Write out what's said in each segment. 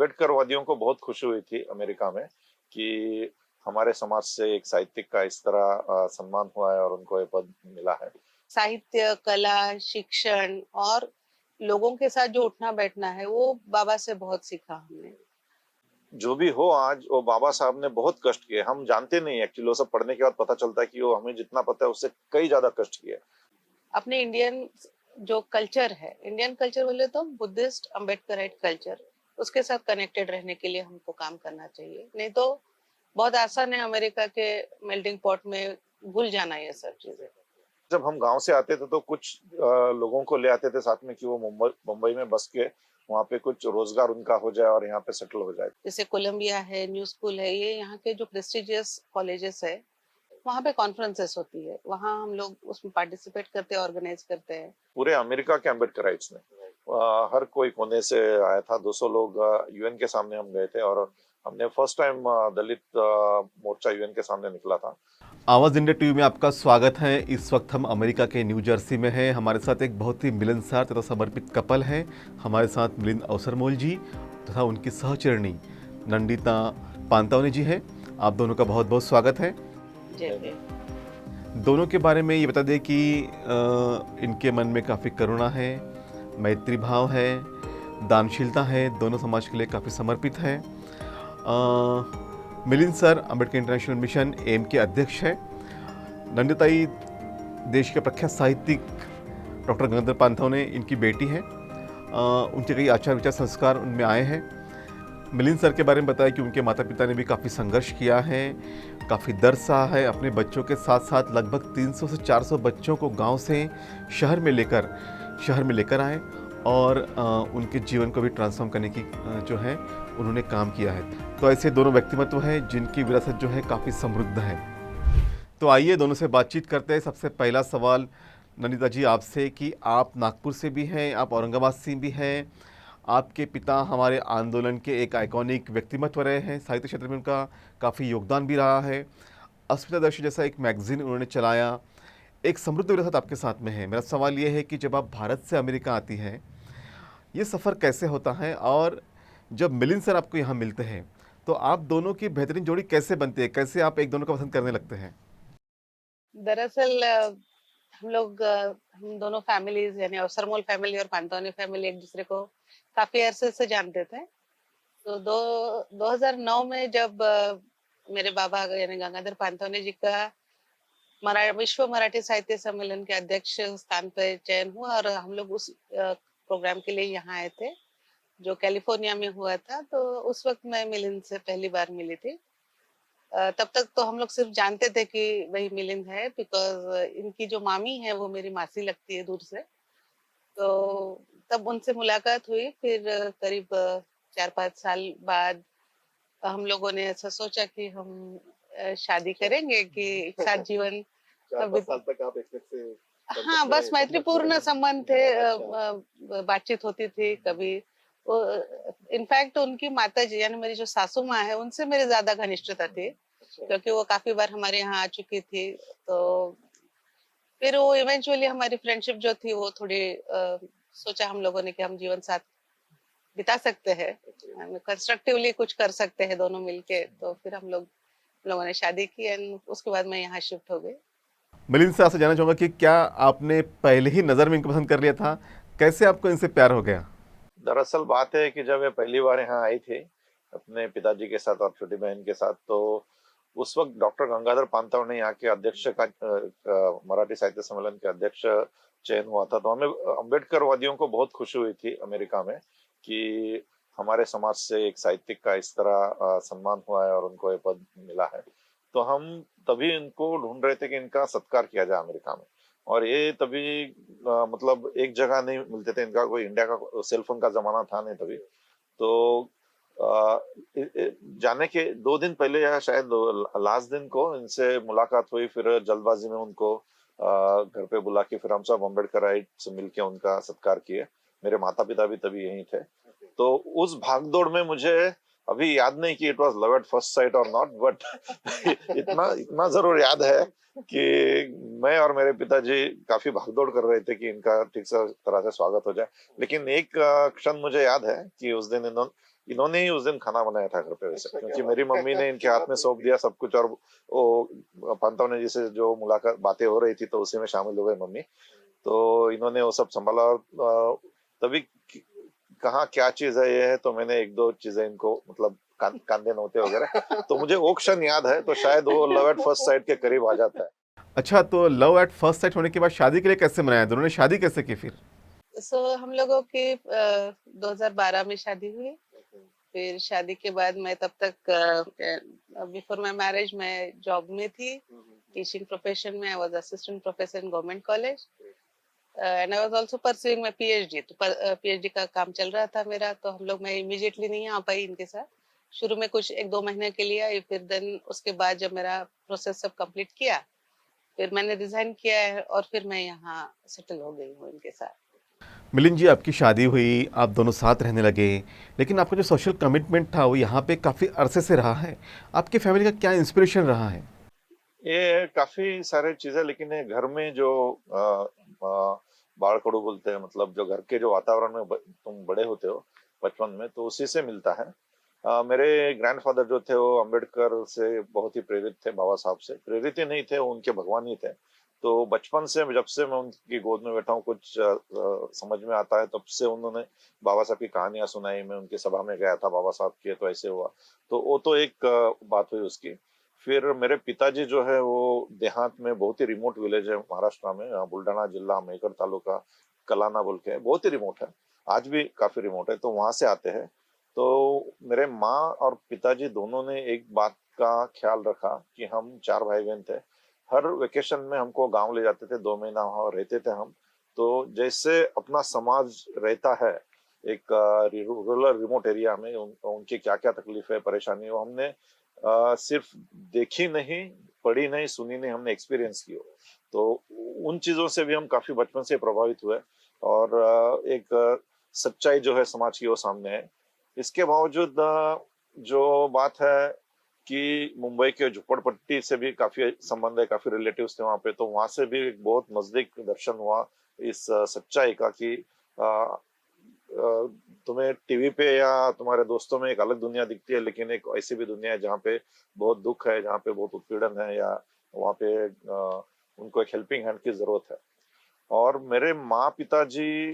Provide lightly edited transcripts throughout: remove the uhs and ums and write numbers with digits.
अम्बेडकरवादियों को बहुत खुशी हुई थी अमेरिका में कि हमारे समाज से एक साहित्यिक का इस तरह सम्मान हुआ है और उनको ये पद मिला है। साहित्य, कला, शिक्षण और लोगों के साथ जो उठना-बैठना है, वो बाबा से बहुत सीखा हमने। जो भी हो आज वो बाबा साहब ने बहुत कष्ट किए। हम जानते नहीं एक्चुअली वो सब पढ़ने के बाद पता चलता है कि वो हमें जितना पता है उससे कई ज़्यादा कष्ट किए। अपने इंडियन जो कल्चर है, इंडियन कल्चर बोले तो बुद्धिस्ट अम्बेडकराइट कल्चर, उसके साथ कनेक्टेड रहने के लिए हमको काम करना चाहिए। नहीं तो बहुत आसान है अमेरिका के मेल्टिंग पॉट में घुल जाना ये सब चीज़ें। जब हम गाँव से आते थे तो कुछ लोगों को ले आते थे साथ में कि वो मुंबई में बस के वहाँ पे कुछ रोज़गार उनका हो जाए और यहाँ पे सेटल हो जाए। जैसे कोलंबिया है, न्यू स्कूल है, ये यहाँ के जो प्रेस्टिजियस कॉलेजेस है, वहाँ पे कॉन्फ्रेंसेस होती है। वहाँ हम लोग उसमें पार्टिसिपेट करते हैं, ऑर्गेनाइज करते हैं। पूरे अमेरिका के अम्बेडकराइट्स ने हर कोई कोने से आया था। 200 लोग यूएन के सामने हम गए थे और हमने फर्स्ट टाइम दलित मोर्चा यूएन के सामने निकला था। आवाज़ इंडिया टीवी में आपका स्वागत है। इस वक्त हम अमेरिका के न्यू जर्सी में हैं। हमारे साथ एक बहुत ही मिलनसार तथा समर्पित कपल है। हमारे साथ मिलिंद अवसरमोल जी तथा उनकी सहचरणी नंदिता पांतावने जी हैं। आप दोनों का बहुत बहुत स्वागत है। जय। दोनों के बारे में ये बता दें कि इनके मन में काफ़ी करुणा है, मैत्री भाव है, दानशीलता है, दोनों समाज के लिए काफ़ी समर्पित है। Milind sir Ambedkar international mission M के अध्यक्ष हैं। नंदिताई देश के प्रख्यात साहित्यिक डॉक्टर गंगाधर पांथावने इनकी बेटी हैं। उनके कई आचार विचार संस्कार उनमें आए हैं। मिलिंद सर के बारे में बताया कि उनके माता पिता ने भी काफ़ी संघर्ष किया है, काफ़ी दर्द सहा है। अपने बच्चों के साथ साथ लगभग 300 से 400 बच्चों को गांव से शहर में लेकर आए और उनके जीवन को भी ट्रांसफॉर्म करने की जो है उन्होंने काम किया है। तो ऐसे दोनों व्यक्तिमत्व हैं जिनकी विरासत जो है काफ़ी समृद्ध है। तो आइए दोनों से बातचीत करते हैं। सबसे पहला सवाल नंदिता जी आपसे कि आप नागपुर से भी हैं, आप औरंगाबाद से भी हैं। आपके पिता हमारे आंदोलन के एक आइकॉनिक व्यक्तिमत्व रहे हैं। साहित्य क्षेत्र में उनका काफ़ी योगदान भी रहा है। अस्मितादर्शी जैसा एक मैगजीन उन्होंने चलाया। एक समृद्ध विरासत आपके साथ में है। मेरा सवाल ये है कि जब आप भारत से अमेरिका आती हैं, ये सफ़र कैसे होता है और जब मिलिंद सर आपको यहाँ मिलते हैं तो आप दोनों की बेहतरीन जोड़ी कैसे बनती है? कैसे आप एक दोनों को पसंद करने लगते हैं? दरअसल हम दोनों फैमिलीज यानी अवसरमोल फैमिली और पांतावने फैमिली एक दूसरे को काफी अरसे से जानते थे। तो 2009 में जब मेरे बाबा यानी गंगाधर पांतावने जी का विश्व मराठी साहित्य सम्मेलन के अध्यक्ष स्थान पर चयन हुआ और हम लोग उस प्रोग्राम के लिए यहाँ आए थे जो कैलिफोर्निया में हुआ था। तो उस वक्त मैं मिलिंद से पहली बार मिली थी। तब तक तो हम लोग सिर्फ जानते थे कि वही मिलिंद है, बिकॉज इनकी जो मामी है वो मेरी मासी लगती है दूर से। तो तब उनसे मुलाकात हुई। फिर करीब 4-5 साल बाद हम लोगों ने ऐसा सोचा कि हम शादी करेंगे कि एक साथ जीवन 4-5 साल तक आप एक्सपेक्ट से हाँ, बस मैत्रीपूर्ण संबंध थे। बातचीत होती थी कभी। इनफैक्ट उनकी माता जी यानी मेरी जो सासू माँ है उनसे मेरी ज्यादा घनिष्ठता थी, क्योंकि वो काफी बार हमारे यहाँ आ चुकी थी। तो फिर वो इवेंचुअली हमारी फ्रेंडशिप जो थी वो थोड़ी सोचा हम लोगों ने कि हम जीवन साथ बिता सकते हैं, कंस्ट्रक्टिवली कुछ कर सकते हैं दोनों मिलके। तो फिर हम लोगों ने शादी की एंड उसके बाद मैं यहाँ शिफ्ट हो गई। मिलिंद से आपसे जानना चाहूँगा कि क्या आपने पहले ही नज़र में इनको पसंद कर लिया था? कैसे आपको इनसे प्यार हो गया? दरअसल बात है कि जब ये पहली बार यहाँ आई थी अपने पिताजी के साथ और छोटी बहन के साथ, तो उस वक्त डॉक्टर गंगाधर पांतावने यहाँ के अध्यक्ष का मराठी साहित्य सम्मेलन के अध्यक्ष चयन हुआ था। तो हमें अम्बेडकरवादियों को बहुत खुशी हुई थी अमेरिका में कि हमारे समाज से एक साहित्यिक का इस तरह सम्मान हुआ है और उनको ये पद मिला है। तो हम तभी इनको ढूंढ रहे थे कि इनका सत्कार किया जाए अमेरिका में। और ये तभी मतलब एक जगह नहीं मिलते थे इनका, कोई इंडिया का सेल फोन का जमाना था नहीं तभी। तो जाने के 2 दिन पहले या शायद लास्ट दिन को इनसे मुलाकात हुई। फिर जल्दबाजी में उनको घर पे बुला के फिर हम सब अम्बेडकराइट से मिलके उनका सत्कार किए। मेरे माता पिता भी तभी यहीं थे। तो उस भागदौड़ में मुझे अभी याद नहीं कि it was love at first sight और नॉट, बट इतना इतना जरूर याद है कि मैं और मेरे पिताजी काफी भागदौड़ कर रहे थे कि इनका ठीक से तरह से स्वागत हो जाए। लेकिन एक क्षण मुझे याद है कि उस दिन इन्होंने ही उस दिन खाना बनाया था घर पे वैसे, क्योंकि मेरी मम्मी ने इनके हाथ में सौंप दिया सब कुछ, और वो पांतावने जी से जो मुलाकात बातें हो रही थी तो उसी में शामिल हो गए मम्मी। तो इन्होंने वो सब संभाला, और तभी कहाँ क्या चीज है ये है, तो मैंने एक दो चीजें इनको मतलब कांदे नोते वगैरह, तो मुझे वो क्षण याद है, तो शायद वो लव एट फर्स्ट साइट के करीब आ जाता है। अच्छा, तो लव एट फर्स्ट साइट होने के बाद शादी के लिए कैसे मनाया? दोनों ने शादी कैसे की फिर? हम लोगों की 2012 में शादी हुई। फिर शादी के बाद मैं तब तक बिफोर माय मैरिज मैं जॉब में थी, टीचिंग प्रोफेशन में। I was assistant professor in government college and I was also pursuing my PhD. तो पीएचडी का काम चल रहा था मेरा, तो हम लोग, मैं इमीडिएटली नहीं आ पाई इनके साथ। शुरू में कुछ 1-2 महीने के लिए आई, फिर देन उसके बाद जब मेरा प्रोसेस सब कंप्लीट किया, फिर मैंने रिजाइन किया है और फिर मैं यहाँ सेटल हो गई हूँ इनके साथ। मिलिंद जी, आपकी शादी हुई, आप दोनों साथ रहने लगे, लेकिन आपका जो सोशल कमिटमेंट था वो यहाँ पे काफ़ी अरसे से रहा है। आपकी फैमिली का क्या इंस्पिरेशन रहा है? ये काफी सारे चीजें, लेकिन ये घर में जो बाढ़ कड़ू बोलते हैं, मतलब जो घर के जो वातावरण में तुम बड़े होते हो बचपन में, तो उसी से मिलता है। मेरे ग्रैंडफादर जो थे वो अंबेडकर से बहुत ही प्रेरित थे, बाबा साहब से प्रेरित ही नहीं थे, वो उनके भगवान ही थे। तो बचपन से जब से मैं उनकी गोद में बैठा हूँ, कुछ समझ में आता है, तब से उन्होंने बाबा साहब की कहानियां सुनाई। मैं उनकी सभा में गया था बाबा साहब की, तो ऐसे हुआ। तो वो तो एक बात हुई उसकी। फिर मेरे पिताजी जो है वो देहात में, बहुत ही रिमोट विलेज है महाराष्ट्र में, बुल्ढाना जिला, मेकर तालुका, कलाना बोल के, बहुत ही रिमोट है, आज भी काफी रिमोट है, तो वहां से आते हैं। तो मेरे माँ और पिताजी दोनों ने एक बात का ख्याल रखा कि हम 4 भाई बहन थे, हर वेकेशन में हमको गांव ले जाते थे, 2 महीना वहां रहते थे हम। तो जैसे अपना समाज रहता है एक रूरल रिमोट एरिया में, उनकी क्या क्या तकलीफ है, परेशानी है, वो हमने सिर्फ देखी नहीं, पढ़ी नहीं, सुनी नहीं, हमने एक्सपीरियंस की हो। तो उन चीजों से भी हम काफी बचपन से प्रभावित हुए, और एक सच्चाई जो है समाज की वो सामने है। इसके बावजूद जो बात है कि मुंबई के झुपड़पट्टी से भी काफी संबंध है, काफी रिलेटिव्स थे वहां पे, तो वहां से भी एक बहुत नजदीक दर्शन हुआ इस सच्चाई का कि तुम्हें टीवी पे या तुम्हारे दोस्तों में एक अलग दुनिया दिखती है, लेकिन एक ऐसी भी दुनिया है जहाँ पे बहुत दुख है, जहाँ पे बहुत उत्पीड़न है, या वहाँ पे उनको एक हेल्पिंग हैंड की जरूरत है। और मेरे माँ पिताजी,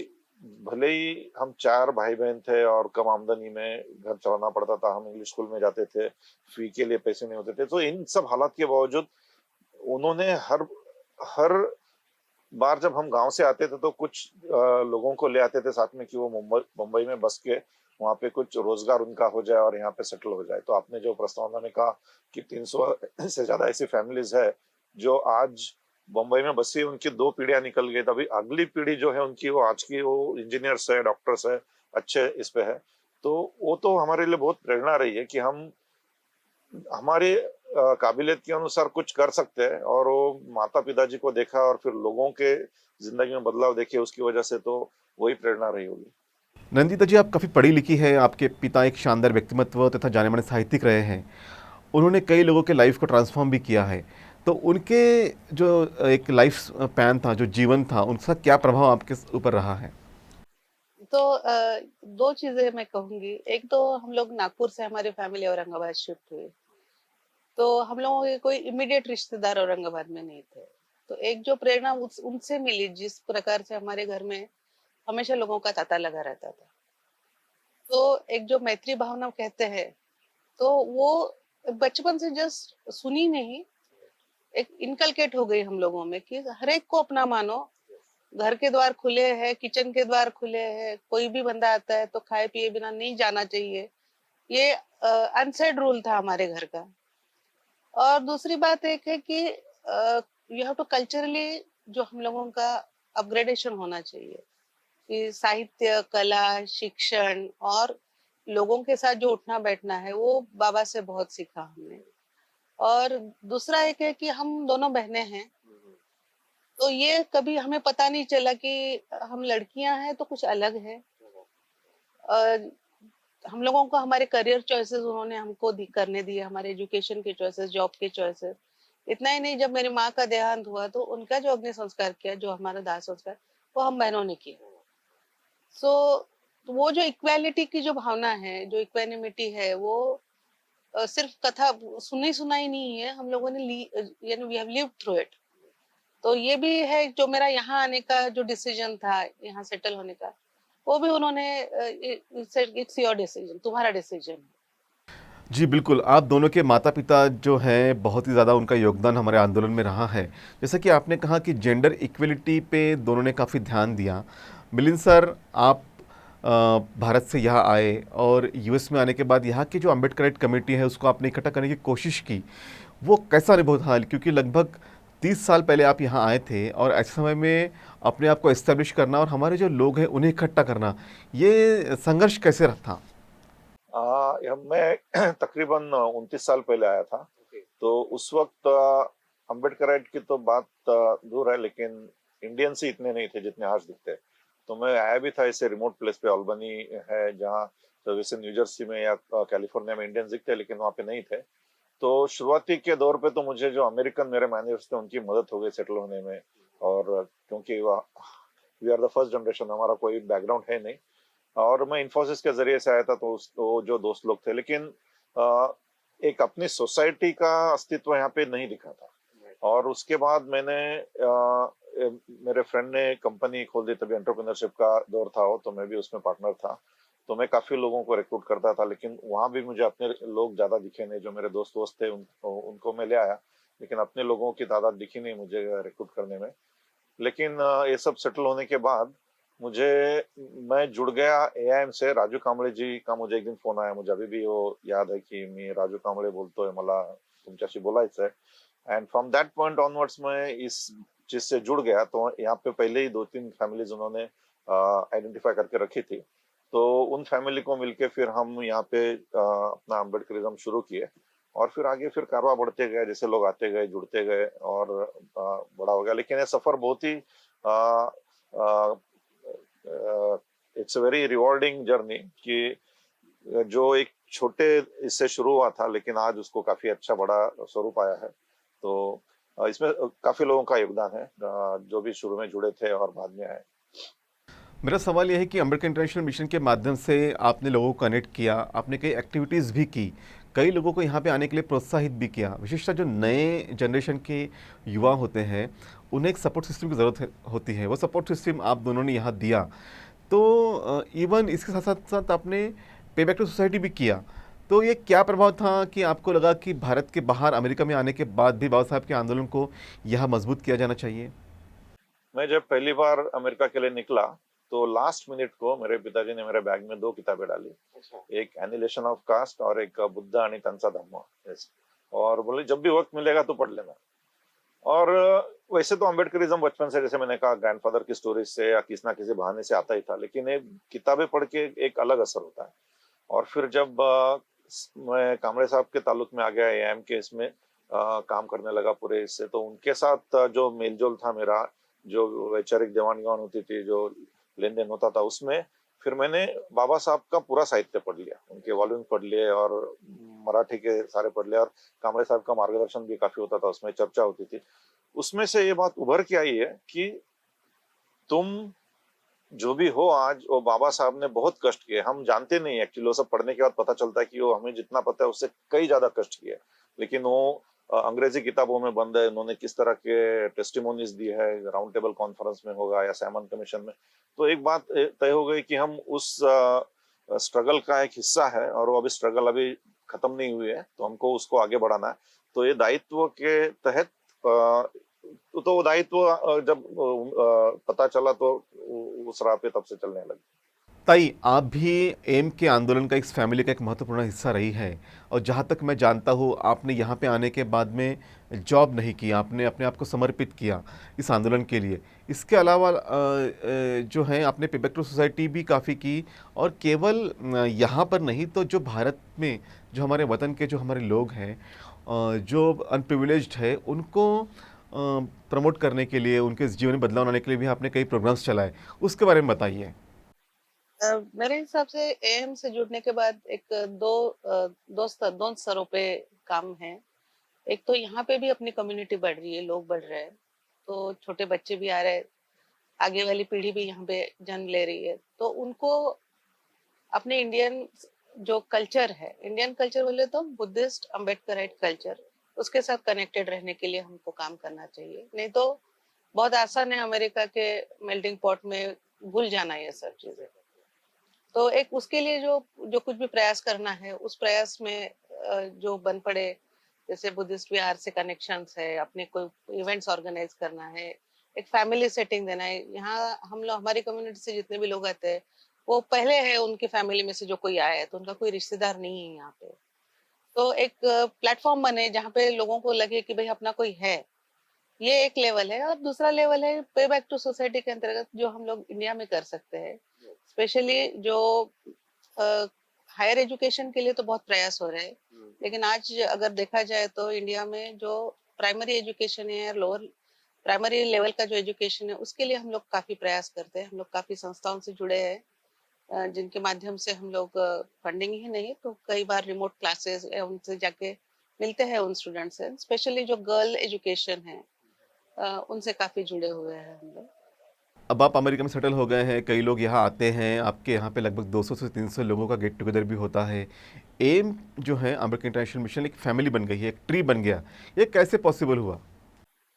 भले ही हम 4 भाई बहन थे और कम आमदनी में घर चलाना पड़ता था, हम इंग्लिश स्कूल में जाते थे, फी के लिए पैसे नहीं होते थे, तो इन सब हालात के बावजूद उन्होंने हर हर बार जब हम गांव से आते थे तो कुछ लोगों को ले आते थे साथ में कि वो मुंबई में बस के वहां पे कुछ रोजगार उनका हो जाए और यहाँ पे सेटल हो जाए। तो आपने जो प्रस्तावना में कहा कि 300 से ज्यादा ऐसी फैमिलीज है जो आज मुंबई में बसी, उनकी 2 पीढ़ियां निकल गई, तभी अगली पीढ़ी जो है उनकी, वो आज की वो इंजीनियर्स है, डॉक्टर्स है, अच्छे इस पे है। तो वो तो हमारे लिए बहुत प्रेरणा रही है कि हम हमारे काबिलियत के अनुसार कुछ कर सकते हैं, और वो माता पिताजी को देखा और फिर लोगों के जिंदगी में बदलाव देखे, उसकी वजह से तो वही प्रेरणा रही होगी। नंदिता जी, आप काफ़ी पढ़ी लिखी है, आपके पिता एक शानदार व्यक्तिमत्व तथा जाने माने साहित्यिक रहे हैं। उन्होंने कई लोगों के लाइफ को ट्रांसफॉर्म भी किया है। तो उनके जो एक लाइफ स्पैन था, जो जीवन था, उनका क्या प्रभाव आपके ऊपर रहा है? तो 2 चीजें मैं कहूंगी। एक तो हम लोग नागपुर से, हमारी फैमिली औरंगाबाद शिफ्ट हुई, तो हम लोगों के कोई इमीडिएट रिश्तेदार औरंगाबाद में नहीं थे। तो एक जो प्रेरणा उनसे मिली, जिस प्रकार से हमारे घर में हमेशा लोगों का तांता लगा रहता था, तो एक जो मैत्री भावना कहते हैं, तो वो बचपन से जस्ट सुनी नहीं, एक इनकलकेट हो गई हम लोगों में कि हर एक को अपना मानो। घर के द्वार खुले हैं, किचन के द्वार खुले हैं, कोई भी बंदा आता है तो खाए पिए बिना नहीं जाना चाहिए। ये अनसेड रूल था हमारे घर का। और दूसरी बात एक है कि यू हैव टू कल्चरली, जो हम लोगों का अपग्रेडेशन होना चाहिए, कि साहित्य, कला, शिक्षण और लोगों के साथ जो उठना बैठना है, वो बाबा से बहुत सीखा हमने। और दूसरा एक है कि हम दोनों बहनें हैं, तो ये कभी हमें पता नहीं चला कि हम लड़कियां हैं तो कुछ अलग है। हम लोगों को हमारे करियर चॉइसेस उन्होंने हमको करने दिए, हमारे एजुकेशन के चॉइसेस, जॉब के चॉइसेस। इतना ही नहीं, जब मेरी माँ का देहांत हुआ तो उनका जो अग्नि संस्कार किया, जो हमारा दाह संस्कार, वो हम बहनों ने किया। सो तो वो जो इक्वालिटी की जो भावना है, जो इक्वानिमिटी है, वो सिर्फ कथा सुनी सुनाई नहीं है, हम लोगों ने यानी we have lived through it. तो ये भी है जो मेरा यहाँ आने का जो डिसीजन था, यहाँ सेटल होने का, वो भी उन्होंने इट्स योर डिसीजन, तुम्हारा डिसीजन। जी बिल्कुल, आप दोनों के माता-पिता जो हैं बहुत ही ज़्यादा उनका योगदान हमारे आंदोलन में रहा है। जैसा कि आपने कहा कि जेंडर इक्वलिटी पे दोनों ने काफ़ी ध्यान दिया। मिलिंद सर, आप भारत से यहाँ आए और यूएस में आने के बाद यहाँ की जो अम्बेडकराइट कमेटी है उसको आपने इकट्ठा करने की कोशिश की। वो कैसा अनुभव था? क्योंकि लगभग 30 साल पहले आप यहाँ आए थे और ऐसे समय में अपने आप को एस्टेब्लिश करना और हमारे जो लोग हैं उन्हें इकट्ठा करना, ये संघर्ष कैसे रहा था? मैं तकरीबन 29 साल पहले आया था। तो उस वक्त अम्बेडकराइट की तो बात दूर है, लेकिन इंडियंस ही इतने नहीं थे जितने आज दिखते। तो मैं आया भी था ऐसे रिमोट प्लेस पे, अल्बनी है जहाँ, तो वैसे न्यू जर्सी में या कैलिफोर्निया में इंडियंस दिखते, लेकिन वहाँ पे नहीं थे। तो शुरुआती के दौर पे तो मुझे जो अमेरिकन मेरे मैनेजर्स थे उनकी मदद हो गई सेटल होने में। और क्योंकि we are the first generation, हमारा कोई बैकग्राउंड है नहीं, और मैं इन्फोसिस के जरिए से आया था, तो वो जो दोस्त लोग थे, लेकिन एक अपनी सोसाइटी का अस्तित्व यहाँ पे नहीं दिखा था। और उसके बाद मेरे फ्रेंड ने कंपनी खोल दी, तभी एंटरप्रेन्योरशिप का दौर था वो, तो मैं भी उसमें पार्टनर था। तो मैं काफी लोगों को रिक्रूट करता था, लेकिन वहां भी मुझे अपने लोग ज्यादा दिखे नहीं। जो मेरे दोस्त थे उनको मैं ले आया, लेकिन अपने लोगों की तादाद दिखी नहीं मुझे रिक्रूट करने में। लेकिन ये सब सेटल होने के बाद मैं जुड़ गया एआयएम से। राजू कांबळे जी का मुझे एक दिन फोन आया, मुझे अभी भी वो याद है कि मी राजू कांबळे बोलतोय, मला तुमच्याशी बोलायचंय। And from that point onwards मैं इस चीज से जुड़ गया। तो यहाँ पे पहले ही 2-3 फैमिलीज उन्होंने आइडेंटिफाई करके रखी थी। तो उन फैमिली को मिलके फिर हम यहाँ पे अपना अम्बेडकरिज्म शुरू किए, और फिर आगे फिर कारवा बढ़ते गए, जैसे लोग आते गए, जुड़ते गए, और बड़ा हो गया। लेकिन ये सफर बहुत ही it's a very rewarding journey, कि जो एक छोटे इससे शुरू हुआ था, लेकिन आज उसको काफी अच्छा बड़ा स्वरूप आया है। तो इसमें काफी लोगों का योगदान है, जो भी शुरू में जुड़े थे और बाद में आए। मेरा सवाल यह है कि अम्बेडकर इंटरनेशनल मिशन के माध्यम से आपने लोगों को कनेक्ट किया, आपने कई एक्टिविटीज़ भी की, कई लोगों को यहाँ पे आने के लिए प्रोत्साहित भी किया। विशेषतः जो नए जनरेशन के युवा होते हैं उन्हें एक सपोर्ट सिस्टम की ज़रूरत होती है, वो सपोर्ट सिस्टम आप दोनों ने यहाँ दिया। तो इवन इसके साथ साथ साथ आपने पे बैक टू सोसाइटी भी किया। तो ये क्या प्रभाव था कि आपको लगा कि भारत के बाहर अमेरिका में आने के बाद भी बाबा साहब के आंदोलन को यहाँ मजबूत किया जाना चाहिए? मैं जब पहली बार अमेरिका के लिए निकला, तो लास्ट मिनट को मेरे पिताजी ने मेरे बैग में 2 किताबें डाली। एक एनिलेशन ऑफ कास्ट और एक बुद्ध आणि त्यांचा धम्म। और बोले जब भी वक्त मिलेगा तो पढ़ लेना। और वैसे तो अम्बेडकरिज्म बचपन से, जैसे मैंने कहा, ग्रैंडफादर की स्टोरीज से या किसी ना किसी बहाने से आता ही था, लेकिन ये किताबें पढ़ के एक अलग असर होता है। और फिर जब मैं कांबळे साहब के ताल्लुक में आ गया, एआईएम के इसमें काम करने लगा पूरे इससे, तो उनके साथ जो मेलजोल था मेरा, जो वैचारिक देवान घेवान होती थी, जो लेन देन होता था, उसमें फिर मैंने बाबा साहब का पूरा साहित्य पढ़ लिया, उनके वॉल्यूम पढ़ लिए, और मराठी के सारे पढ़ लिए। और कांबळे साहब का मार्गदर्शन भी काफी होता था, उसमें चर्चा होती थी। उसमें से ये बात उभर के आई है कि तुम जो भी हो आज, वो बाबा साहब ने बहुत कष्ट किए। हम जानते नहीं एक्चुअली, वो सब पढ़ने के बाद पता चलता है कि वो हमें जितना पता है उससे कई ज्यादा कष्ट किए। लेकिन वो अंग्रेजी किताबों में बंद है, उन्होंने किस तरह के टेस्टिमोनीज दी है, राउंड टेबल कॉन्फ्रेंस में होगा या सैमन कमीशन में। तो एक बात तय हो गई कि हम उस स्ट्रगल का एक हिस्सा है, और वो स्ट्रगल अभी खत्म नहीं हुई है, तो हमको उसको आगे बढ़ाना है। तो ये दायित्व के तहत तो वो दायित्व जब पता चला, तो उस राह पे तब से चलने लगे। ताई, आप भी एम के आंदोलन का, इस फैमिली का एक महत्वपूर्ण हिस्सा रही है, और जहाँ तक मैं जानता हूँ आपने यहाँ पे आने के बाद में जॉब नहीं की, आपने अपने आप को समर्पित किया इस आंदोलन के लिए। इसके अलावा जो है आपने पे बैक टू सोसाइटी भी काफ़ी की, और केवल यहाँ पर नहीं तो जो भारत में जो हमारे वतन के जो हमारे लोग हैं जो अनप्रिविलेज्ड है, उनको प्रमोट करने के लिए, उनके जीवन में बदलाव लाने के लिए भी आपने कई प्रोग्राम्स चलाए। उसके बारे में बताइए। मेरे हिसाब से एएम से जुड़ने के बाद एक दो स्तरों पे काम है। एक तो यहाँ पे भी अपनी कम्युनिटी बढ़ रही है, लोग बढ़ रहे हैं, तो छोटे बच्चे भी आ रहे हैं, आगे वाली पीढ़ी भी यहाँ पे जन्म ले रही है, तो उनको अपने इंडियन जो कल्चर है, इंडियन कल्चर बोले तो बुद्धिस्ट अम्बेडकराइट कल्चर, उसके साथ कनेक्टेड रहने के लिए हमको काम करना चाहिए। नहीं तो बहुत आसान है अमेरिका के मेल्टिंग पॉट में घुल जाना ये सब चीजें। तो एक उसके लिए जो जो कुछ भी प्रयास करना है, उस प्रयास में जो बन पड़े, जैसे बुद्धिस्ट विहार से कनेक्शंस है, अपने कोई इवेंट्स ऑर्गेनाइज करना है, एक फैमिली सेटिंग देना है। यहाँ हम लोग, हमारी कम्युनिटी से जितने भी लोग आते हैं, वो पहले है उनकी फैमिली में से जो कोई आया है, तो उनका कोई रिश्तेदार नहीं है यहाँ पे। तो एक प्लेटफॉर्म बने जहाँ पे लोगों को लगे कि भाई अपना कोई है। ये एक लेवल है। और दूसरा लेवल है पे बैक टू सोसाइटी के अंतर्गत जो हम लोग इंडिया में कर सकते हैं। स्पेशली जो हायर एजुकेशन के लिए तो बहुत प्रयास हो रहे हैं, लेकिन आज अगर देखा जाए तो इंडिया में जो प्राइमरी एजुकेशन है, लोअर प्राइमरी लेवल का जो एजुकेशन है, उसके लिए हम लोग काफी प्रयास करते हैं। हम लोग काफी संस्थाओं से जुड़े हैं, जिनके माध्यम से हम लोग फंडिंग ही नहीं तो कई बार रिमोट क्लासेस उनसे जाके मिलते हैं उन स्टूडेंट से। स्पेशली जो गर्ल एजुकेशन है, उनसे काफी जुड़े हुए हैं हम लोग। अब आप अमेरिका में सेटल हो गए हैं, कई लोग यहाँ आते हैं, आपके यहाँ पे लगभग 200 से 300 लोगों का गेट टुगेदर भी होता है। एम जो है अमेरिकन इंटरनेशनल मिशन एक फैमिली बन गई है, एक ट्री बन गया। ये कैसे पॉसिबल हुआ?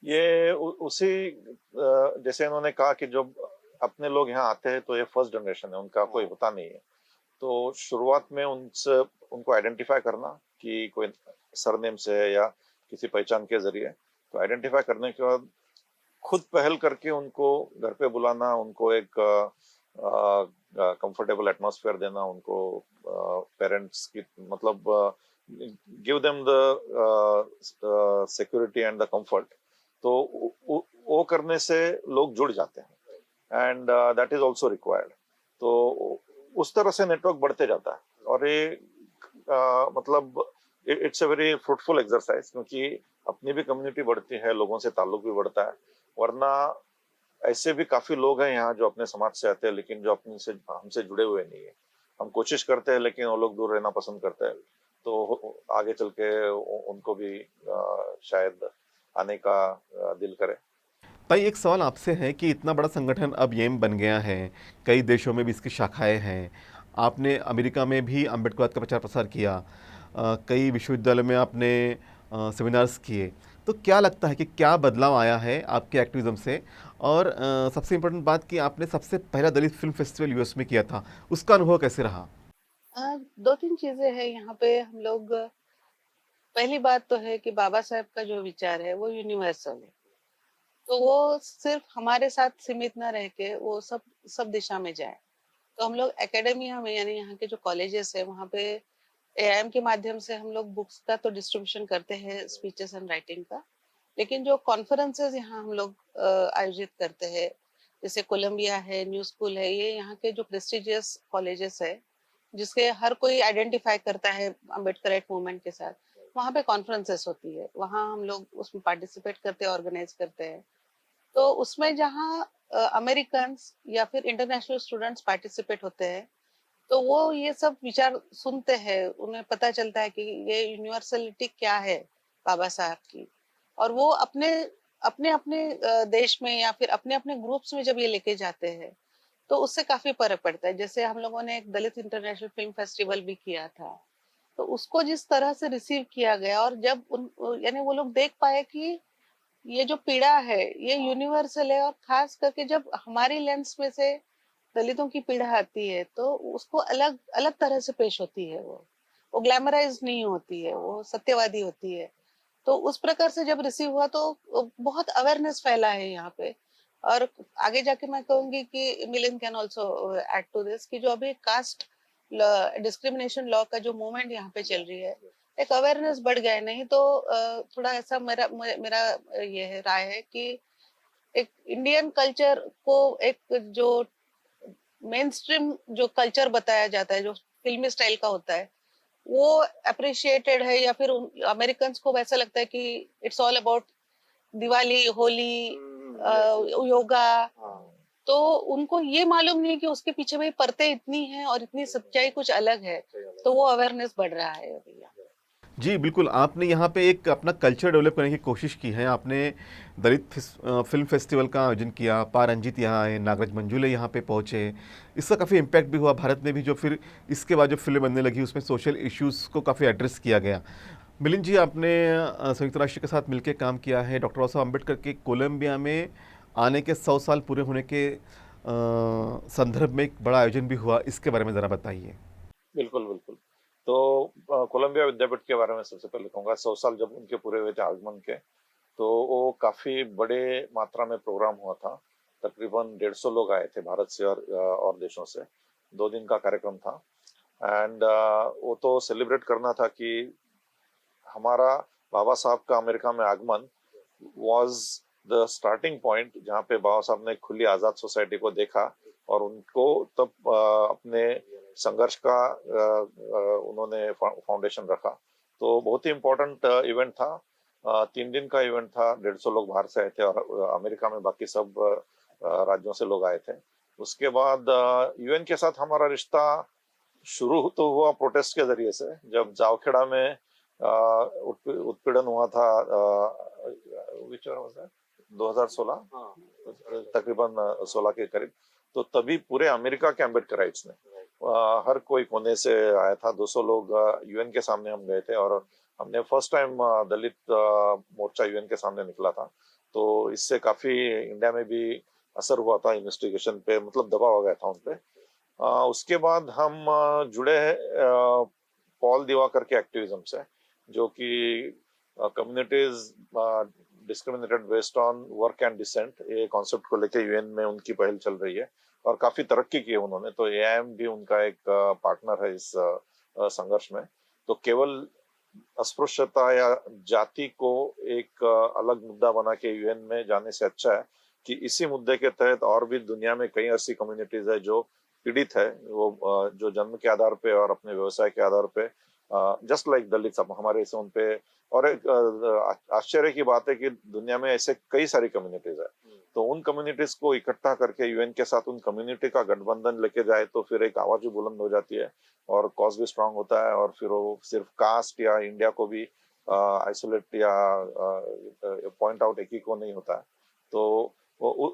ये उसी जैसे इन्होंने कहा कि जो अपने लोग यहाँ आते हैं तो ये फर्स्ट जनरेशन है, उनका कोई होता नहीं है। तो शुरुआत में उनसे उनको आइडेंटिफाई करना कि कोई सरनेम से है या किसी पहचान के जरिए, तो आइडेंटिफाई करने के बाद खुद पहल करके उनको घर पे बुलाना, उनको एक कंफर्टेबल एटमॉस्फेयर देना, उनको पेरेंट्स की मतलब give them the security and the comfort. तो वो करने से लोग जुड़ जाते हैं and that is also required. तो उस तरह से नेटवर्क बढ़ते जाता है और ये मतलब it's a very fruitful exercise, क्योंकि अपनी भी कम्युनिटी बढ़ती है, लोगों से ताल्लुक भी बढ़ता है। वरना ऐसे भी काफी लोग हैं यहाँ जो अपने समाज से आते हैं लेकिन जो अपने से हमसे जुड़े हुए नहीं है। हम कोशिश करते हैं लेकिन वो लोग दूर रहना पसंद करते हैं, तो आगे चल के उनको भी शायद आने का दिल करे। भाई एक सवाल आपसे है कि इतना बड़ा संगठन अब येम बन गया है, कई देशों में भी इसकी शाखाएं हैं। आपने अमेरिका में भी अम्बेडकरवाद का प्रचार प्रसार किया, कई विश्वविद्यालयों में आपने सेमिनार्स किए। तो क्या लगता है कि क्या बदलाव आया है आपके एक्टिविज्म से? और सबसे इम्पोर्टेंट बात कि आपने सबसे पहला दलित फिल्म फेस्टिवल यूएस में किया था, उसका अनुभव कैसे रहा? दो तीन चीजें हैं यहाँ पे। हम लोग, पहली बात तो है कि बाबा साहब का जो विचार है वो यूनिवर्सल है। तो वो सिर्फ हमारे साथ सीमित ना रह के वो सब सब दिशा में जाए। तो हम लोग एकेडमिया में, यानी यहाँ के जो कॉलेजेस है, वहाँ पे एआईएम के माध्यम से हम लोग बुक्स का तो डिस्ट्रीब्यूशन करते हैं, स्पीचेस एंड राइटिंग का। लेकिन जो कॉन्फ्रेंसेस यहाँ हम लोग आयोजित करते हैं, जैसे कोलंबिया है, न्यू स्कूल है, ये यहाँ के जो प्रेस्टिजियस कॉलेजेस है, जिसके हर कोई आइडेंटिफाई करता है अम्बेडकराइट मूवमेंट के साथ, वहाँ पे कॉन्फ्रेंसेस होती है। वहाँ हम लोग उसमें पार्टिसिपेट करते हैं, ऑर्गेनाइज करते हैं। तो उसमें जहाँ अमेरिकन या फिर इंटरनेशनल स्टूडेंट्स पार्टिसिपेट होते हैं, तो वो ये सब विचार सुनते हैं, उन्हें पता चलता है कि ये यूनिवर्सलिटी क्या है बाबा साहब की। और वो अपने अपने अपने देश में या फिर अपने अपने ग्रुप्स में जब ये लेके जाते हैं, तो उससे काफी फर्क पड़ता है। जैसे हम लोगों ने एक दलित इंटरनेशनल फिल्म फेस्टिवल भी किया था, तो उसको जिस तरह से रिसीव किया गया, और जब उन, यानी वो लोग देख पाए कि ये जो पीड़ा है ये यूनिवर्सल है, और खास करके जब हमारी लेंस में से दलितों की पीड़ा आती है तो उसको अलग अलग तरह से पेश होती है। वो ग्लैमराइज नहीं होती है, वो सत्यवादी होती है। तो उस प्रकार से जब रिसीव हुआ तो बहुत अवेयरनेस फैला है यहाँ पे। और आगे जाके मैं कहूंगी कि Milind can also add to this, कि जो अभी कास्ट डिस्क्रिमिनेशन लॉ का जो मूवमेंट यहाँ पे चल रही है, एक अवेयरनेस बढ़ गया है। नहीं तो थोड़ा ऐसा मेरा मेरा ये है, राय है कि एक इंडियन कल्चर को एक जो मेन स्ट्रीम जो कल्चर बताया जाता है, जो फिल्मी स्टाइल का होता है, वो अप्रिशिएटेड है। या फिर अमेरिकन को वैसा लगता है कि it's all about Diwali, Holi, yoga. तो उनको ये मालूम नहीं कि उसके पीछे भाई परतें इतनी हैं और इतनी सच्चाई कुछ अलग है। तो वो अवेयरनेस बढ़ रहा है अभी। जी, बिल्कुल, आपने यहाँ पे एक अपना कल्चर डेवलप करने की कोशिश की है। आपने दलित फ़िल्म फेस्टिवल का आयोजन किया, पा रंजीत यहाँ आए, नागराज मंजुले यहाँ पे पहुँचे। इसका काफ़ी इम्पैक्ट भी हुआ भारत में भी, जो फिर इसके बाद जो फ़िल्म बनने लगी, उसमें सोशल इश्यूज़ को काफ़ी एड्रेस किया गया। मिलिंद जी, आपने संयुक्त राष्ट्र के साथ मिलकर काम किया है। डॉक्टर बाबा साहब अम्बेडकर के कोलंबिया में आने के 100 साल पूरे होने के संदर्भ में एक बड़ा आयोजन भी हुआ। इसके बारे में ज़रा बताइए। बिल्कुल, बिल्कुल। तो कोलंबिया विद्यापीठ के बारे में सबसे पहले कहूँगा, 100 साल जब उनके पूरे हुए थे आगमन के, तो वो काफ़ी बड़े मात्रा में प्रोग्राम हुआ था। तकरीबन 150 लोग आए थे भारत से और देशों से। 2 दिन का कार्यक्रम था एंड वो तो सेलिब्रेट करना था कि हमारा बाबा साहब का अमेरिका में आगमन वाज द स्टार्टिंग पॉइंट, जहाँ पे बाबा साहब ने खुली आज़ाद सोसाइटी को देखा और उनको तब अपने संघर्ष का उन्होंने फाउंडेशन रखा। तो बहुत ही इम्पोर्टेंट इवेंट था। 3 दिन का इवेंट था। 150 लोग बाहर से आए थे और अमेरिका में बाकी सब राज्यों से लोग आए थे। उसके बाद यूएन के साथ हमारा रिश्ता शुरू तो हुआ प्रोटेस्ट के जरिए से, जब जावखेड़ा में उत्पीड़न हुआ था। which year was that? 2016, तकरीबन 16 के करीब। तो तभी पूरे अमेरिका के अम्बेडकराइट्स ने हर कोई कोने से आया था। 200 लोग यूएन के सामने हम गए थे और हमने फर्स्ट टाइम दलित मोर्चा यूएन के सामने निकला था। तो इससे काफी इंडिया में भी असर हुआ था इन्वेस्टिगेशन पे, मतलब दबाव आ गया था उन पे। उसके बाद हम जुड़े पॉल दिवाकर के एक्टिविज्म से, जो कि communities discriminated based on work and descent, ये कॉन्सेप्ट को लेके यूएन में उनकी पहल चल रही है और काफी तरक्की की है उन्होंने। तो एआईएम भी उनका एक पार्टनर है इस संघर्ष में। तो केवल अस्पृश्यता या जाति को एक अलग मुद्दा बना के यूएन में जाने से अच्छा है कि इसी मुद्दे के तहत और भी दुनिया में कई ऐसी कम्युनिटीज है जो पीड़ित है, वो जो जन्म के आधार पे और अपने व्यवसाय के आधार पे, जस्ट लाइक दलित सब हमारे से उन पे। और एक आश्चर्य की बात है कि दुनिया में ऐसे कई सारी कम्युनिटीज है, तो उन कम्युनिटीज को इकट्ठा करके यूएन के साथ उन कम्युनिटी का गठबंधन लेके जाए तो फिर एक आवाज भी बुलंद हो जाती है और कॉज भी स्ट्रांग होता है और फिर वो सिर्फ कास्ट या इंडिया को भी आइसोलेट या पॉइंट आउट एक ही को नहीं होता है। तो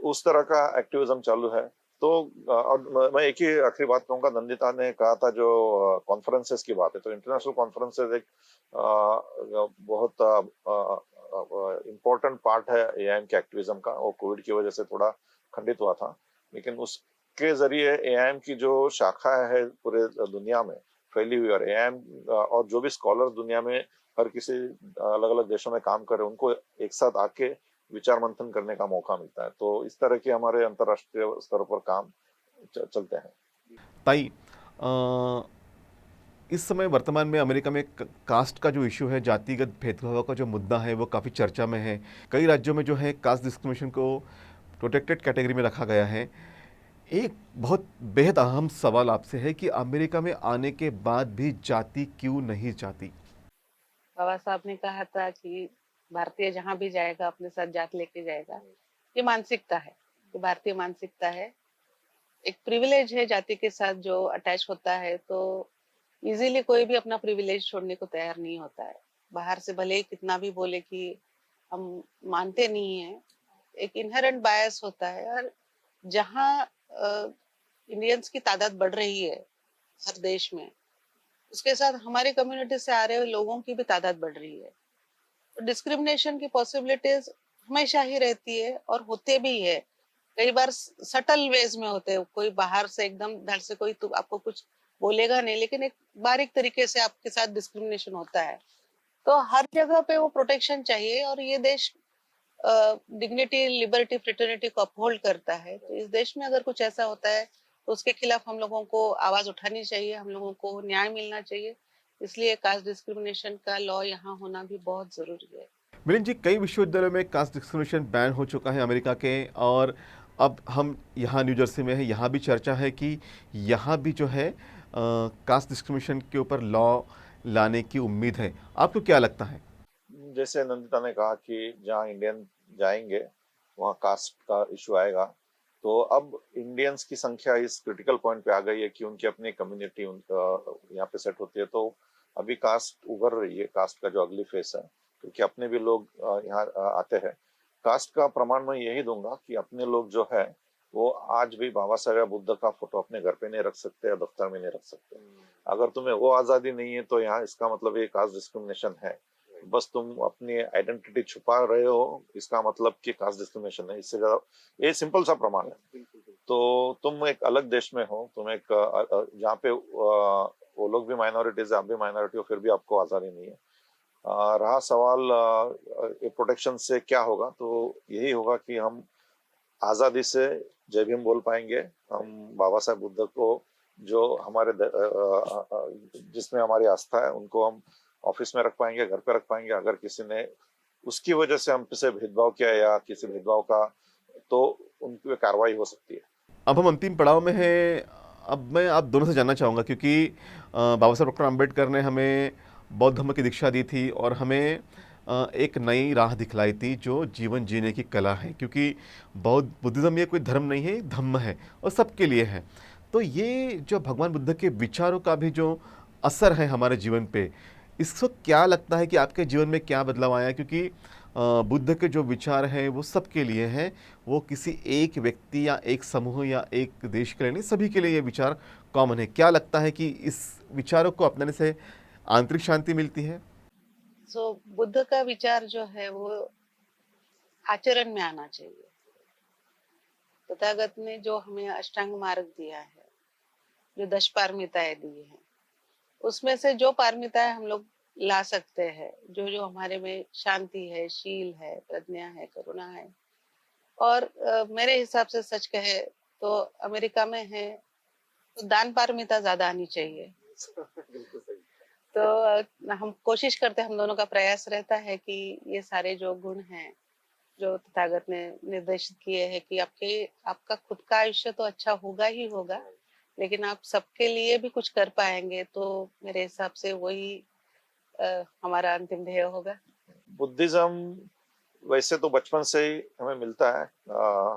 उस तरह का एक्टिविज्म चालू है। तो और मैं एक ही आखिरी बात कहूंगा, नंदिता ने कहा था जो कॉन्फ्रेंसेस की बात है, तो इंटरनेशनल कॉन्फ्रेंसेस एक बहुत इम्पोर्टेंट पार्ट है एआईएम के एक्टिविज्म का। वो कोविड की वजह से थोड़ा खंडित हुआ था, लेकिन उसके जरिए एआईएम की जो शाखा है पूरे दुनिया में फैली हुई, और एआईएम और जो भी स्कॉलर दुनिया में हर किसी अलग अलग देशों में काम कर रहे हैं, उनको एक साथ आके विचार मंथन करने का मौका मिलता है। तो इस तरह के हमारे अंतर्राष्ट्रीय स्तर पर काम चलते हैं। ताई, इस समय वर्तमान में अमेरिका में कास्ट का जो इशू है, जातिगत भेदभाव का जो मुद्दा है, वो काफ़ी चर्चा में है। कई राज्यों में जो है कास्ट डिस्क्रिमिनेशन को प्रोटेक्टेड कैटेगरी में रखा गया है। एक बहुत बेहद अहम सवाल आपसे है कि अमेरिका में आने के बाद भी जाति क्यों नहीं जाती? बाबा साहब ने कहा था कि भारतीय जहां भी जाएगा अपने साथ जात लेके जाएगा। ये मानसिकता है, ये भारतीय मानसिकता है। एक प्रिविलेज है जाति के साथ जो अटैच होता है, तो इजीली कोई भी अपना प्रिविलेज छोड़ने को तैयार नहीं होता है। बाहर से भले ही कितना भी बोले कि हम मानते नहीं है, एक इनहेरेंट बायस होता है। और जहाँ इंडियंस की तादाद बढ़ रही है हर देश में, उसके साथ हमारी कम्युनिटी से आ रहे लोगों की भी तादाद बढ़ रही है। तो डिस्क्रिमिनेशन की पॉसिबिलिटीज हमेशा ही रहती है और होते भी है। कई बार सटल वेज में होते हैं, कोई बाहर से एकदम धड़ से कोई तो आपको कुछ बोलेगा नहीं, लेकिन एक बारीक तरीके से आपके साथ डिस्क्रिमिनेशन होता है। तो हर जगह पे वो प्रोटेक्शन चाहिए और ये देश डिग्निटी, लिबर्टी, फ्रेटर्निटी को अपहोल्ड करता है। तो इस देश में अगर कुछ ऐसा होता है तो उसके खिलाफ हम लोगों को आवाज उठानी चाहिए, हम लोगों को न्याय मिलना चाहिए। इसलिए कास्ट डिस्क्रिमिनेशन का लॉ यहाँ होना भी बहुत जरूरी है। मिलिंद जी, कई विश्वविद्यालयों में कास्ट डिस्क्रिमिनेशन बैन हो चुका है अमेरिका के, और अब हम यहाँ न्यू जर्सी में है, यहाँ भी चर्चा है कि यहाँ भी जो है कास्ट डिस्क्रिमिनेशन के ऊपर लॉ लाने की उम्मीद है। आपको क्या लगता है? जैसे नंदिता ने कहा कि जहाँ इंडियन जाएंगे वहाँ कास्ट का इशू आएगा, तो अब इंडियंस की संख्या इस क्रिटिकल पॉइंट पे आ गई है कि उनकी अपनी कम्युनिटी यहाँ पे सेट होती है। तो अभी कास्ट उभर रही है, कास्ट का जो अगली फेस है, क्योंकि अपने भी लोग यहाँ आते हैं। कास्ट का प्रमाण मैं यही दूंगा कि अपने लोग जो है वो आज भी बाबा साहेब बुद्ध का फोटो अपने घर पे नहीं रख सकते या दफ्तर में नहीं रख सकते। अगर तुम्हें वो आजादी नहीं है तो यहाँ इसका मतलब ये कास्ट डिस्क्रिमिनेशन है। बस तुम अपनी आइडेंटिटी छुपा रहे हो, इसका मतलब कि कास्ट डिस्क्रिमिनेशन है। इससे ज्यादा ये सिंपल सा प्रमाण है। तो तुम एक अलग देश में हो, तुम एक जहाँ पे वो लोग भी माइनॉरिटीज है, आप भी माइनॉरिटी हो, फिर भी आपको आजादी नहीं है। रहा सवाल प्रोटेक्शन से क्या होगा, तो यही होगा कि हम आजादी से जय भीम बोल पाएंगे। हम बाबा साहेब बुद्ध को जो हमारे जिसमें हमारी आस्था है उनको हम ऑफिस में रख पाएंगे, घर पे रख पाएंगे। अगर किसी ने उसकी वजह से हमसे भेदभाव किया या किसी भेदभाव का, तो उन पे कार्रवाई हो सकती है। अब हम अंतिम पड़ाव में हैं। अब मैं आप दोनों से जानना चाहूँगा, क्योंकि बाबा साहब डॉक्टर अम्बेडकर ने हमें बौद्ध धर्म की दीक्षा दी थी और हमें एक नई राह दिखलाई थी जो जीवन जीने की कला है, क्योंकि बौद्ध बुद्धिज़्म ये कोई धर्म नहीं है, धम्म है और सबके लिए है। तो ये जो भगवान बुद्ध के विचारों का भी जो असर है हमारे जीवन पे, इसको क्या लगता है कि आपके जीवन में क्या बदलाव आया? क्योंकि बुद्ध के जो विचार हैं वो सबके लिए हैं, वो किसी एक व्यक्ति या एक समूह या एक देश के लिए नहीं, सभी के लिए ये विचार कॉमन है। क्या लगता है कि इस विचारों को अपनाने से आंतरिक शांति मिलती है? सो बुद्ध का विचार जो है वो आचरण में आना चाहिए। तथागत ने जो हमें अष्टांग मार्ग दिया है, जो 10 पारमिताएं दी हैं, उसमें से जो पारमिताएं हम लोग ला सकते हैं, जो जो हमारे में शांति है, शील है, प्रज्ञा है, करुणा है, और मेरे हिसाब से सच कहे तो अमेरिका में है तो दान पारमिता ज्यादा आनी चाहिए। तो हम कोशिश करते हैं, हम दोनों का प्रयास रहता है कि ये सारे जो गुण हैं जो तथागत ने निर्देशित किए हैं कि आपका खुद का आयुष्य तो अच्छा होगा ही होगा, लेकिन आप सबके लिए भी कुछ कर पाएंगे, तो मेरे हिसाब से वही हमारा अंतिम ध्येय होगा। बुद्धिज्म वैसे तो बचपन से ही हमें मिलता है।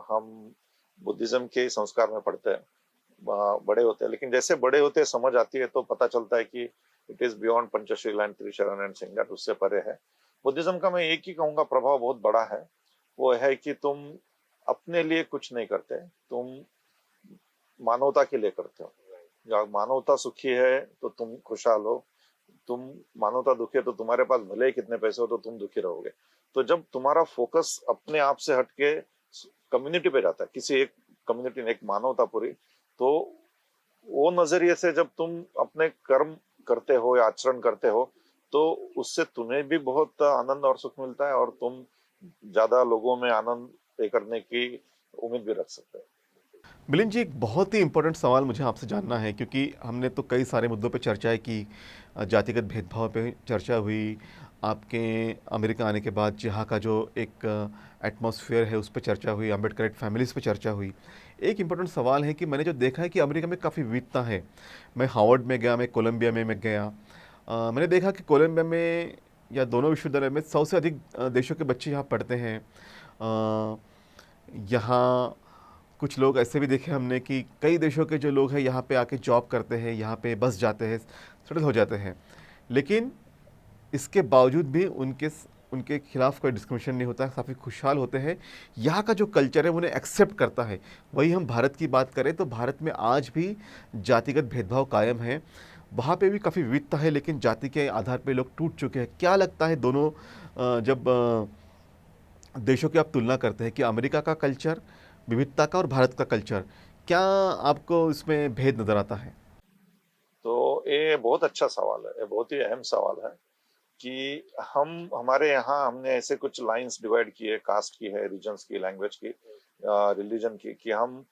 हम बुद्धिज्म के संस्कार में पढ़ते हैं, बड़े होते हैं, लेकिन जैसे बड़े होते हैं समझ आती है तो पता चलता है कि it is beyond Panchsheel and Trisharan and सिंगट, उससे परे है। बुद्धिज्म का मैं एक ही कहूंगा प्रभाव बहुत बड़ा है, वो है कि तुम अपने लिए कुछ नहीं करते, तुम मानवता के लिए करते हो। जब मानवता सुखी है तो तुम खुशहाल हो, तुम मानवता दुखी है तो तुम्हारे पास भले ही कितने पैसे हो तो तुम दुखी रहोगे। तो जब तुम्हारा फोकस अपने आप से हटके कम्युनिटी पे जाता है, किसी एक कम्युनिटी ने, एक मानवता पूरी, तो वो नजरिए से जब तुम अपने कर्म करते हो या आचरण करते हो तो उससे तुम्हें भी बहुत आनंद और सुख मिलता है, और तुम ज्यादा लोगों में आनंद करने की उम्मीद भी रख सकते हो। मिलिंद जी, एक बहुत ही इम्पोर्टेंट सवाल मुझे आपसे जानना है, क्योंकि हमने तो कई सारे मुद्दों पे चर्चा की। जातिगत भेदभाव पे चर्चा हुई, आपके अमेरिका आने के बाद यहाँ का जो एक एटमॉस्फेयर है उस पर चर्चा हुई, अम्बेडकरेट फैमिलीज़ पे चर्चा हुई। एक इम्पोर्टेंट सवाल है कि मैंने जो देखा है कि अमेरिका में काफ़ी विविधता है। मैं हार्वर्ड में गया, मैं कोलंबिया में मैं गया, मैंने देखा कि कोलंबिया में या दोनों विश्वविद्यालय में 100 से अधिक देशों के बच्चे यहाँ पढ़ते हैं। यहाँ कुछ लोग ऐसे भी देखे हमने कि कई देशों के जो लोग हैं यहाँ पे आके जॉब करते हैं, यहाँ पे बस जाते हैं, सेटल हो जाते हैं, लेकिन इसके बावजूद भी उनके खिलाफ कोई डिस्क्रिमिनेशन नहीं होता है, काफ़ी खुशहाल होते हैं। यहाँ का जो कल्चर है उन्हें एक्सेप्ट करता है। वही हम भारत की बात करें तो भारत में आज भी जातिगत भेदभाव कायम है, वहाँ पे भी काफ़ी विविधता है, लेकिन जाति के आधार पे लोग टूट चुके हैं। क्या लगता है दोनों जब देशों की आप तुलना करते हैं कि अमेरिका का कल्चर विविधता का और भारत का कल्चर, क्या आपको इसमें भेद नज़र आता है? तो ये बहुत अच्छा सवाल है, ये बहुत ही अहम सवाल है कि हमारे यहाँ हमने ऐसे कुछ लाइंस डिवाइड की है, कास्ट की है, रीजन्स की, लैंग्वेज की, रिलीजन की, कि हम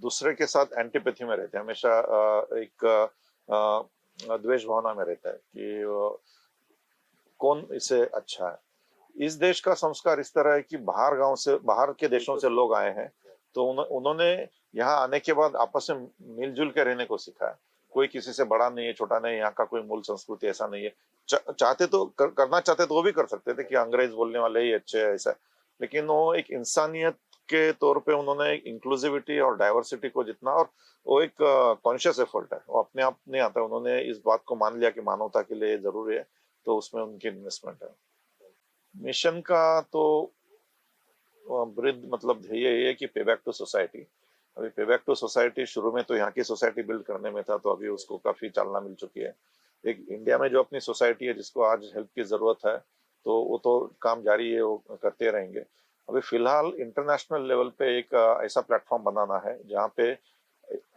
दूसरे के साथ एंटीपैथी में रहते हैं, हमेशा एक द्वेष भावना में रहता है कि कौन इससे अच्छा है। इस देश का संस्कार इस तरह है कि बाहर के देशों से लोग आए हैं, तो उन्होंने यहाँ आने के बाद आपस में मिलजुल के रहने को सीखा है। कोई किसी से बड़ा नहीं है, छोटा नहीं है, यहाँ का कोई मूल संस्कृति ऐसा नहीं है। चाहते तो करना चाहते तो वो भी कर सकते थे कि अंग्रेज बोलने वाले ही अच्छे है, ऐसा, लेकिन वो एक इंसानियत के तौर पे उन्होंने इंक्लूसिविटी और डाइवर्सिटी को जितना, और वो एक कॉन्शियस एफर्ट है, वो अपने आप नहीं आता, उन्होंने इस बात को मान लिया कि मानवता के लिए जरूरी है, तो उसमें उनकी इन्वेस्टमेंट है। मिशन का तो ब्रीद मतलब ध्येय ये है कि पे बैक टू सोसाइटी। अभी पे बैक टू सोसाइटी शुरू में तो यहाँ की सोसाइटी बिल्ड करने में था, तो अभी उसको काफी चालना मिल चुकी है। एक इंडिया में जो अपनी सोसाइटी है जिसको आज हेल्प की जरूरत है, तो वो तो काम जारी है, वो करते रहेंगे। अभी फिलहाल इंटरनेशनल लेवल पे एक ऐसा प्लेटफॉर्म बनाना है जहाँ पे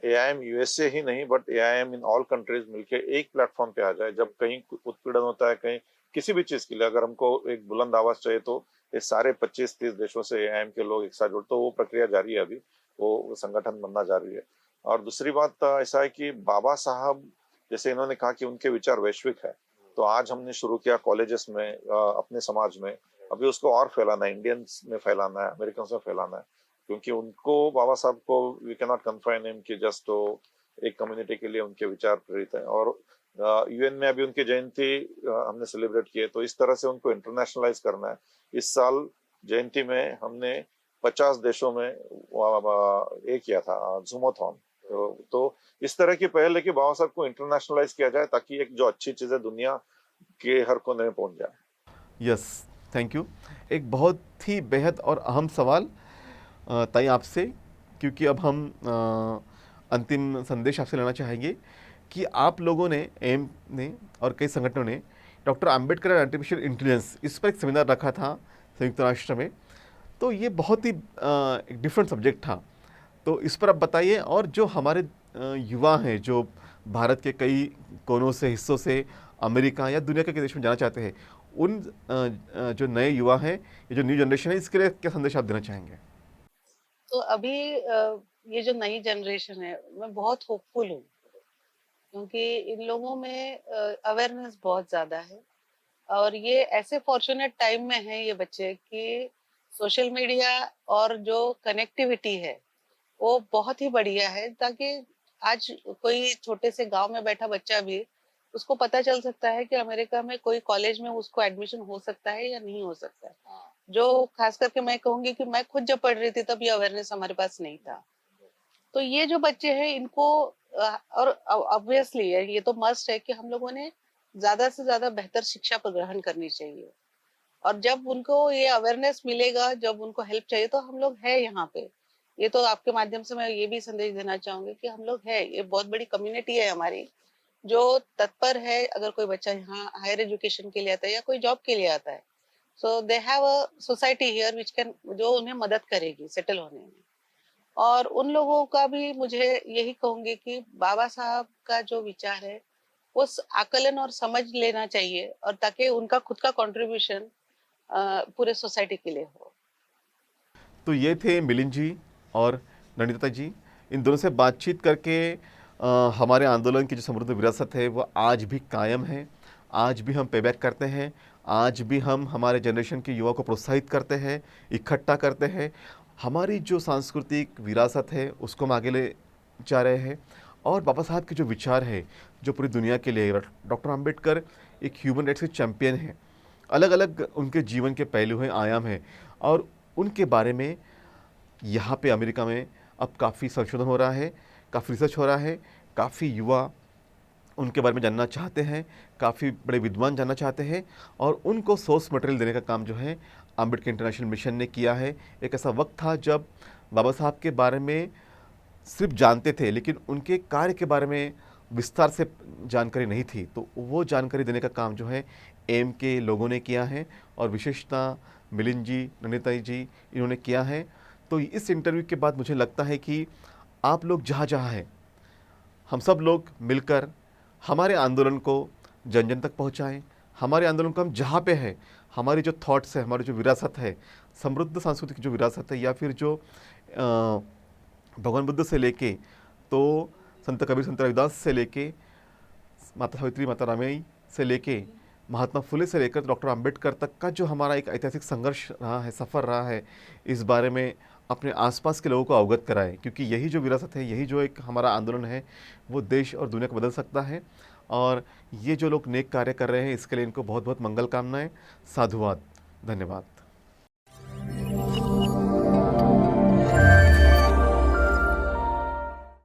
एआईएम यूएसए ही नहीं but AIM in all countries मिलके एक प्लेटफॉर्म पे आ जाए। जब कहीं उत्पीड़न होता है, कहीं किसी भी चीज के लिए अगर हमको एक बुलंद आवाज चाहिए, तो ये सारे 25-30 देशों से एआईएम के लोग एक साथ जुड़, तो वो प्रक्रिया जारी है, अभी वो संगठन बनना जारी है। और दूसरी बात ऐसा है कि बाबा साहब, जैसे इन्होंने कहा कि उनके विचार वैश्विक है, तो आज हमने शुरू किया कॉलेजेस में, अपने समाज में, अभी उसको और फैलाना है, इंडियंस में फैलाना है, अमेरिकन में फैलाना है, क्योंकि उनको बाबा साहब को we can not confine him कि जस्ट तो एक कम्युनिटी के लिए उनके विचार प्रेरित है। और यूएन में अभी उनकी जयंती हमने सेलिब्रेट की है, तो इस तरह से उनको इंटरनेशनलाइज करना है। इस साल जयंती में हमने 50 देशों में एक किया था ज़ूमोथॉन, तो इस तरह की पहल है कि बाबा साहब को इंटरनेशनलाइज किया जाए, ताकि एक जो अच्छी चीजें दुनिया के हर कोने में पहुंच जाए। Yes, thank you. एक बहुत ही बेहद और अहम सवाल ताई आपसे, क्योंकि अब हम अंतिम संदेश आपसे लेना चाहेंगे कि आप लोगों ने, एम ने और कई संगठनों ने doctor Ambedkar and artificial intelligence, इस पर एक सेमिनार रखा था संयुक्त राष्ट्र में। तो ये बहुत ही एक डिफरेंट सब्जेक्ट था, तो इस पर आप बताइए। और जो हमारे युवा हैं जो भारत के कई कोनों से, हिस्सों से अमेरिका या दुनिया के देश में जाना चाहते हैं, उन जो नए युवा हैं, ये जो न्यू जनरेशन है, इसके लिए क्या संदेश आप देना चाहेंगे? तो अभी ये जो नई जनरेशन है, मैं बहुत होपफुल हूँ, क्योंकि इन लोगों में अवेयरनेस बहुत ज्यादा है। और ये ऐसे फॉर्चुनेट टाइम में है ये बच्चे कि सोशल मीडिया और जो कनेक्टिविटी है वो बहुत ही बढ़िया है, ताकि आज कोई छोटे से गांव में बैठा बच्चा भी, उसको पता चल सकता है कि अमेरिका में कोई कॉलेज में उसको एडमिशन हो सकता है या नहीं हो सकता है। जो खास करके मैं कहूंगी कि मैं खुद जब पढ़ रही थी तब ये अवेयरनेस हमारे पास नहीं था। तो ये जो बच्चे हैं इनको और ऑब्वियसली ये तो मस्ट है कि हम लोगों ने ज्यादा से ज्यादा बेहतर शिक्षा पर ग्रहण करनी चाहिए। और जब उनको ये अवेयरनेस मिलेगा, जब उनको हेल्प चाहिए, तो हम लोग है यहाँ पे। ये तो आपके माध्यम से मैं ये भी संदेश देना चाहूंगी कि हम लोग है, ये बहुत बड़ी कम्युनिटी है हमारी जो तत्पर है। अगर कोई बच्चा यहाँ हायर एजुकेशन के लिए आता है या कोई जॉब के लिए आता है, so they have a society here which can, जो उन्हें मदद करेगी सेटल होने में। और उन लोगों का भी मुझे यही कहूंगी कि बाबा साहब का जो विचार है उस आकलन और समझ लेना चाहिए, और ताकि उनका खुद का कंट्रीब्यूशन पूरे सोसाइटी के लिए हो। तो ये थे मिलिंद जी और नंदिता जी। इन दोनों से बातचीत करके हमारे आंदोलन की जो समृद्ध विरासत है वो आज भी कायम है। आज भी हम पेबैक करते हैं, आज भी हम हमारे जनरेशन के युवा को प्रोत्साहित करते हैं, इकट्ठा करते हैं। हमारी जो सांस्कृतिक विरासत है उसको हम आगे ले जा रहे हैं। और बाबा साहब के जो विचार है जो पूरी दुनिया के लिए, डॉक्टर आम्बेडकर एक ह्यूमन राइट्स के चैम्पियन हैं। अलग अलग उनके जीवन के पहलू हैं, आयाम हैं, और उनके बारे में यहाँ पे अमेरिका में अब काफ़ी संशोधन हो रहा है, काफ़ी रिसर्च हो रहा है, काफ़ी युवा उनके बारे में जानना चाहते हैं, काफ़ी बड़े विद्वान जानना चाहते हैं, और उनको सोर्स मटेरियल देने का काम जो है आम्बेडकर इंटरनेशनल मिशन ने किया है। एक ऐसा वक्त था जब बाबा साहब के बारे में सिर्फ जानते थे, लेकिन उनके कार्य के बारे में विस्तार से जानकारी नहीं थी। तो वो जानकारी देने का काम जो है एम के लोगों ने किया है, और विशेषता मिलिंद जी, नंदिता जी, इन्होंने किया है। तो इस इंटरव्यू के बाद मुझे लगता है कि आप लोग जहाँ जहाँ हैं, हम सब लोग मिलकर हमारे आंदोलन को जन जन तक पहुँचाएँ। हमारे आंदोलन को हम जहाँ पे हैं, हमारी जो थॉट्स है, हमारी जो विरासत है, समृद्ध सांस्कृतिक जो विरासत है, या फिर जो भगवान बुद्ध से लेके तो संत कबीर, संत रविदास से लेके माता सावित्री, माता रामाई से लेके महात्मा फुले से लेकर डॉक्टर आम्बेडकर तक का जो हमारा एक ऐतिहासिक संघर्ष रहा है, सफ़र रहा है, इस बारे में अपने आसपास के लोगों को अवगत कराएं, क्योंकि यही जो विरासत है, यही जो एक हमारा आंदोलन है, वो देश और दुनिया को बदल सकता है। और ये जो लोग नेक कार्य कर रहे हैं, इसके लिए इनको बहुत बहुत मंगल कामनाएं। साधुवाद, धन्यवाद।